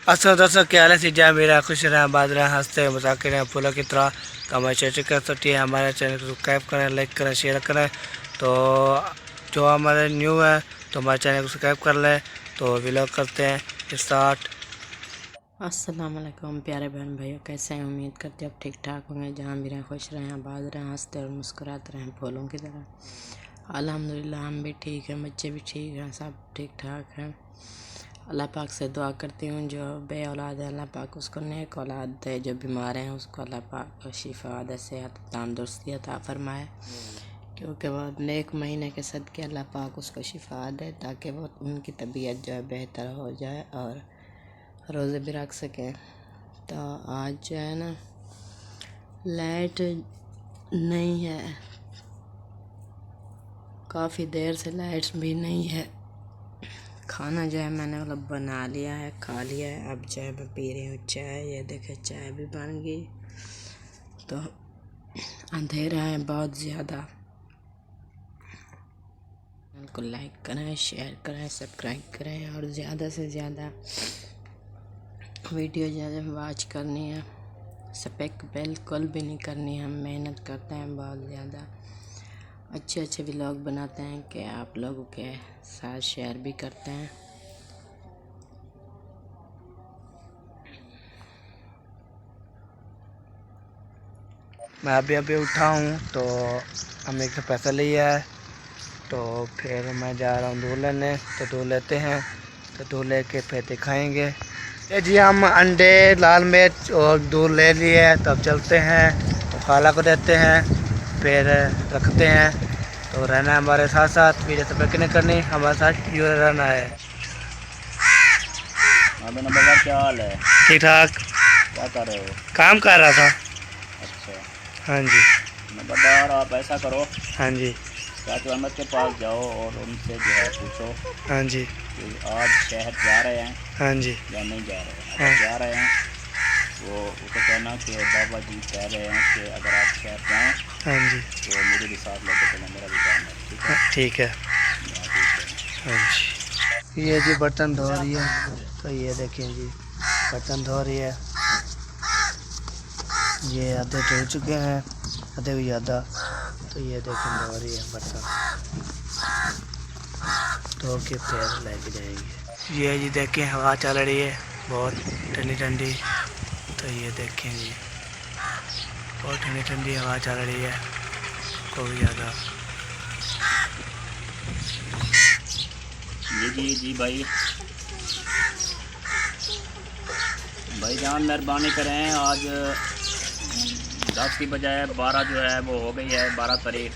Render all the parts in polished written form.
असल दोस्तों क्या हाल है सीधा मेरा खुश रहा बात रहा हंसते मजाक रहे फूलों की तरह तो हमारे चैनल कर सकती है हमारे चैनल को सब्सक्राइब करें लाइक करें शेयर करें। तो जो हमारे न्यू है तो हमारे चैनल को सब्सक्राइब कर लें। तो व्लॉग करते हैं स्टार्ट। अस्सलाम वालेकुम प्यारे बहन भाइयों, कैसे हैं? उम्मीद करते हैं आप ठीक ठाक होंगे। जहाँ भी रहें खुश रहें, आबाद रहें, हंसते और मुस्कुराते रहें फूलों की तरह। अल्हम्दुलिल्लाह हम भी ठीक हैं, बच्चे भी ठीक हैं, सब ठीक ठाक हैं। अल्लाह पाक से दुआ करती हूँ जो बे औलाद है अल्लाह पाक उसको नेक औलाद दे, जो बीमार हैं उसको अल्लाह पाक शिफा दे, सेहत तंदुरुस्ती अता फरमाए, क्योंकि वो नेक महीने के सदके अल्लाह पाक उसको शिफा दे ताकि वो उनकी तबीयत जो है बेहतर हो जाए और रोज़े भी रख सकें। तो आज जो है ना लाइट नहीं है, काफ़ी देर से लाइट भी नहीं है। खाना जो है मैंने मतलब बना लिया है, खा लिया है। अब जो है मैं पी रही हूँ चाय। ये देखे चाय भी बन गई। तो अंधेरा है बहुत ज़्यादा। चैनल को लाइक करें, शेयर करें, सब्सक्राइब करें और ज़्यादा से ज़्यादा वीडियो ज़्यादा वॉच करनी है। स्पेक बिल्कुल भी नहीं करनी है। हम मेहनत करते हैं बहुत ज़्यादा, अच्छे अच्छे व्लॉग बनाते हैं कि आप लोगों के साथ शेयर भी करते हैं। मैं अभी उठा हूँ तो हमने एक पैसा लिया है तो फिर मैं जा रहा हूँ दूध लेने। तो दूध लेते हैं तो दूध लेके फिर दिखाएँगे। ये जी हम अंडे लाल मिर्च और दूध ले लिए तो अब चलते हैं तो खाला को देते हैं फिर रखते हैं। तो रहना है हमारे साथ साथ, वीडियो सब नहीं करनी, हमारे साथ यूँ रहना है। अबे नंबर क्या हाल है? ठीक ठाक। क्या कर रहे हो? काम कर रहा था। अच्छा हाँ जी। नंबरदार आप ऐसा करो, हाँ जी। चाचू अहमद के पास जाओ और उनसे जो है पूछो हाँ जी। कि आज शहर जा रहे हैं हाँ जी। या नहीं जा रहे हैं। हाँ। अगर जा रहे हैं वो उसको कहना कि बाबा जी कह रहे हैं कि अगर आप शहर जाएँ हाँ जी। तो मुझे भी साथ लेके चलें, मेरा भी काम है। ठीक है? हाँ, ठीक है। हाँ, ठीक है। हाँ जी। ये जी बर्तन धो रही है तो ये देखें जी बर्तन धो रही है। ये आधे धो चुके हैं, आधे भी ज़्यादा। तो ये देखें धो रही है बर्तन, धो के फिर लेके जाएंगे। ये जी देखें हवा चल रही है बहुत ठंडी ठंडी। तो ये देखें जी बहुत ठंडी ठंडी हवा चल रही है कोई ज़्यादा। जी भाई जान मेहरबानी करें। आज 10 की बजाय 12 जो है वो हो गई है, 12 तारीख।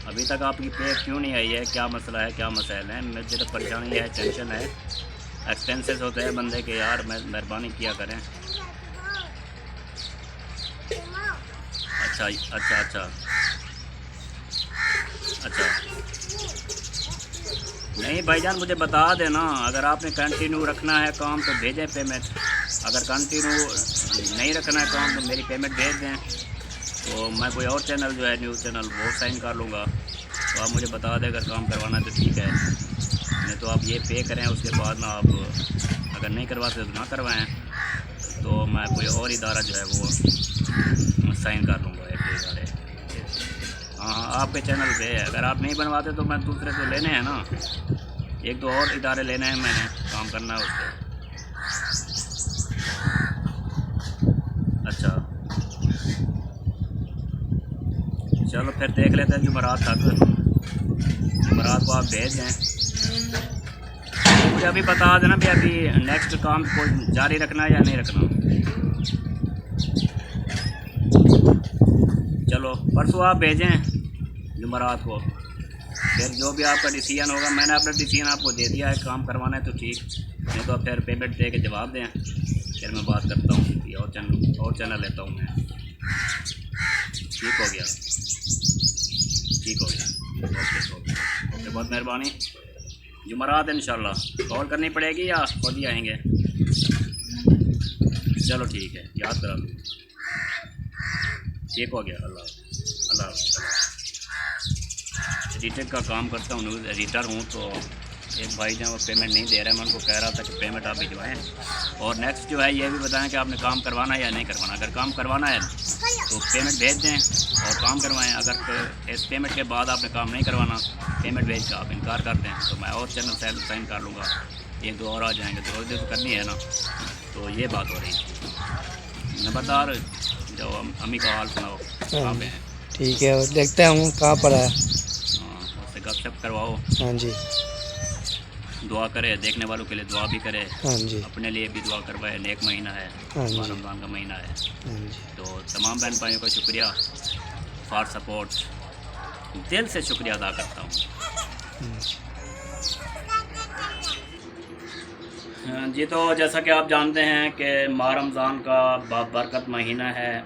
अभी तक आपकी पे क्यों नहीं आई है? क्या मसला है, क्या मसाइल है? मुझे तो परेशानी है, टेंशन है, एक्सपेंसेस होते हैं बंदे के यार, मेहरबानी किया करें। अच्छा अच्छा अच्छा अच्छा। नहीं भाईजान मुझे बता देना, अगर आपने कंटिन्यू रखना है काम तो भेजें पेमेंट, अगर कंटिन्यू नहीं रखना है काम तो मेरी पेमेंट भेज दें तो मैं कोई और चैनल जो है न्यूज़ चैनल वो साइन कर लूँगा। तो आप मुझे बता दें अगर काम करवाना है तो ठीक है, नहीं तो आप ये पे करें उसके बाद ना आप अगर नहीं करवाते तो ना करवाएं, तो मैं कोई और इदारा जो है वो साइन कर लूँगा एक इदारे। हाँ आपके चैनल पे है, अगर आप नहीं बनवाते तो मैं दूसरे तो लेने हैं ना, एक दो और इदारे लेने हैं, मैंने काम करना है उस पर। अच्छा चलो फिर देख लेते हैं जुमेरात तक, जुमेरात को आप भेज दें। मुझे अभी बता देना भी अभी नेक्स्ट काम को जारी रखना है या नहीं रखना। चलो परसों आप भेजें जुमेरात को, फिर जो भी आपका डिसीजन होगा। मैंने अपना डिसीजन आपको दे दिया है, काम करवाना है तो ठीक, नहीं तो फिर पेमेंट दे के जवाब दें, फिर मैं बात करता हूँ और चैनल लेता हूँ मैं। ठीक हो गया, ठीक हो गया, ओके बहुत मेहरबानी। जुमेरात इंशाल्लाह कॉल करनी पड़ेगी या खुद ही आएँगे? चलो ठीक है, याद करा दूँ। ठीक हो गया, अल्लाह। एडिटर का काम करता हूँ, न्यूज़ एडिटर हूँ, तो एक भाई जो वो पेमेंट नहीं दे रहे, मैं उनको कह रहा था कि पेमेंट आप भिजवाएँ। और नेक्स्ट जो है ये भी बताएं कि आपने काम करवाना है या नहीं करवाना। अगर काम करवाना है तो पेमेंट भेज दें और काम करवाएं। अगर इस पेमेंट के बाद आपने काम नहीं करवाना, पेमेंट भेज कर आप इनकार कर दें, तो मैं और चैनल साइन कर लूँगा, 1-2 और आ जाएंगे। तो और तो करनी है ना, तो ये बात हो रही है। नंबरदार जो अम्मी का हाल सुनाओ, कहाँ पे हैं? ठीक है, देखते हैं कहाँ पर है। हाँ, उससे गपशप करवाओ, हाँ जी, दुआ करे, देखने वालों के लिए दुआ भी करे, हाँ जी, अपने लिए भी दुआ करवाए। नेक महीना है, हाँ जी, रमज़ान का महीना है। हाँ जी। तो तमाम बहन भाइयों का शुक्रिया फॉर सपोर्ट, दिल से शुक्रिया अदा करता हूँ। जी, तो जैसा कि आप जानते हैं कि माह रमज़ान का बाबरकत महीना है,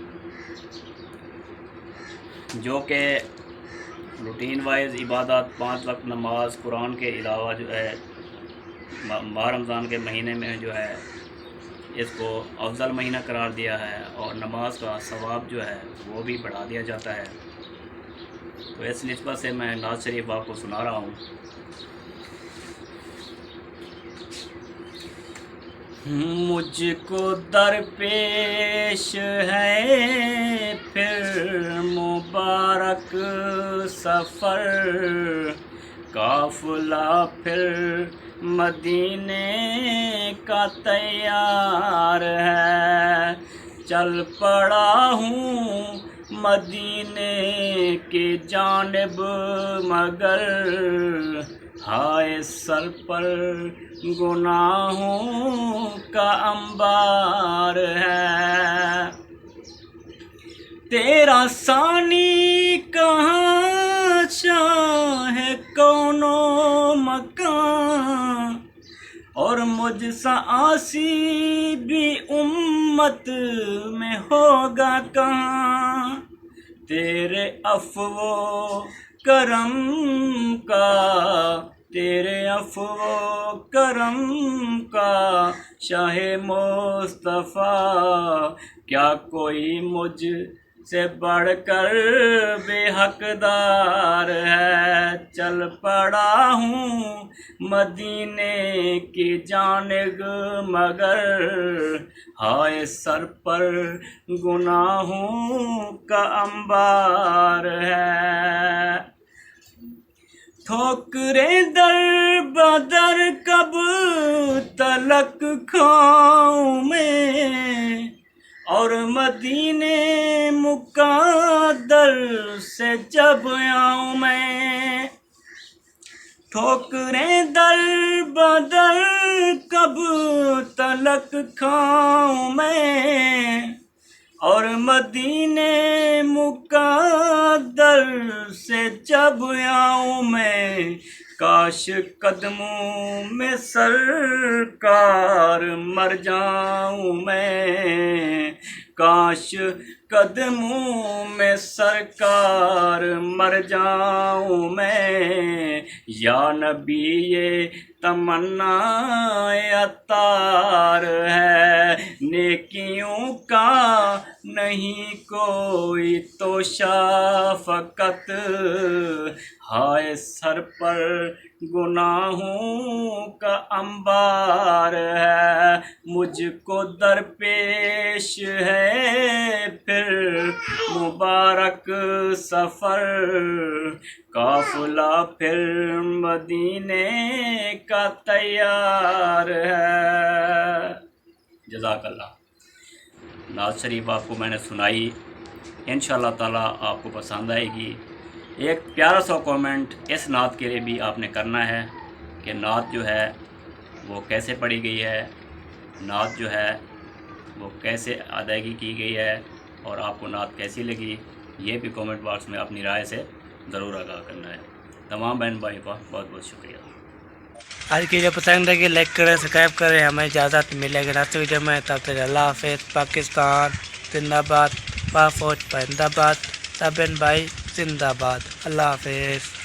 जो कि रूटीन वाइज इबादत, 5 वक्त नमाज, कुरान के अलावा जो है माह रमज़ान के महीने में जो है इसको अफजल महीना करार दिया है और नमाज का सवाब जो है वो भी बढ़ा दिया जाता है। तो इस निस्बत से मैं नाज़ शरीफ आपको सुना रहा हूँ। मुझको दरपेश है फिर मुबारक सफ़र, काफ़िला फिर मदीने का तैयार है। चल पड़ा हूँ मदीने की जानिब, मगर हाय सर पर गुनाहों का अंबार है। तेरा सानी कहाँ चाहे कौनो मकान, और मुझसा आसी भी उम्मत में होगा कहाँ। तेरे अफ़वो करम का, तेरे अफ़वो करम का शाहे मुस्तफ़ा, क्या कोई मुझ से बढ़कर बेहकदार है। चल पड़ा हूँ मदीने की जानिब, मगर हाय सर पर गुनाहों का अंबार है। ठोकरें दर बदर कब तलक खाऊं मैं, और मदीने मुक़द्दर से जब आऊं मैं। ठोकरें दर बदर कब तलक खाऊं मैं, और मदीने मुक़द्दर से जब आऊं मैं। काश कदमों में सरकार मर जाऊं मैं, काश कदमों में सरकार मर जाऊं मैं। या नबी ये तमन्ना अतार है, नेकियों का नहीं कोई तो शफ़क़त, हाय सर पर गुनाहों का अंबार है। मुझको दरपेश है फिर मुबारक सफ़र, काफ़िला फिर मदीने का तैयार है। जज़ाकल्लाह। नाज़ शरीफ आपको मैंने सुनाई, इंशाअल्लाह ताला आपको पसंद आएगी। एक प्यारा सा कमेंट इस नात के लिए भी आपने करना है कि नात जो है वो कैसे पढ़ी गई है, नात जो है वो कैसे अदायगी की गई है, और आपको नात कैसी लगी, ये भी कमेंट बॉक्स में अपनी राय से ज़रूर आगाह करना है। तमाम बहन भाई का बहुत बहुत शुक्रिया। आज की जो पसंद है कि लाइक करें, सब्सक्राइब करें। हमें इजाज़त मिलेगी नेक्स्ट वीडियो में। तब तक अल्लाह हाफ़िज़। पाकिस्तान जिंदाबाद, पाक फौज जिंदाबाद, सब बहन भाई जिंदाबाद। अल्लाह हाफ़िज़।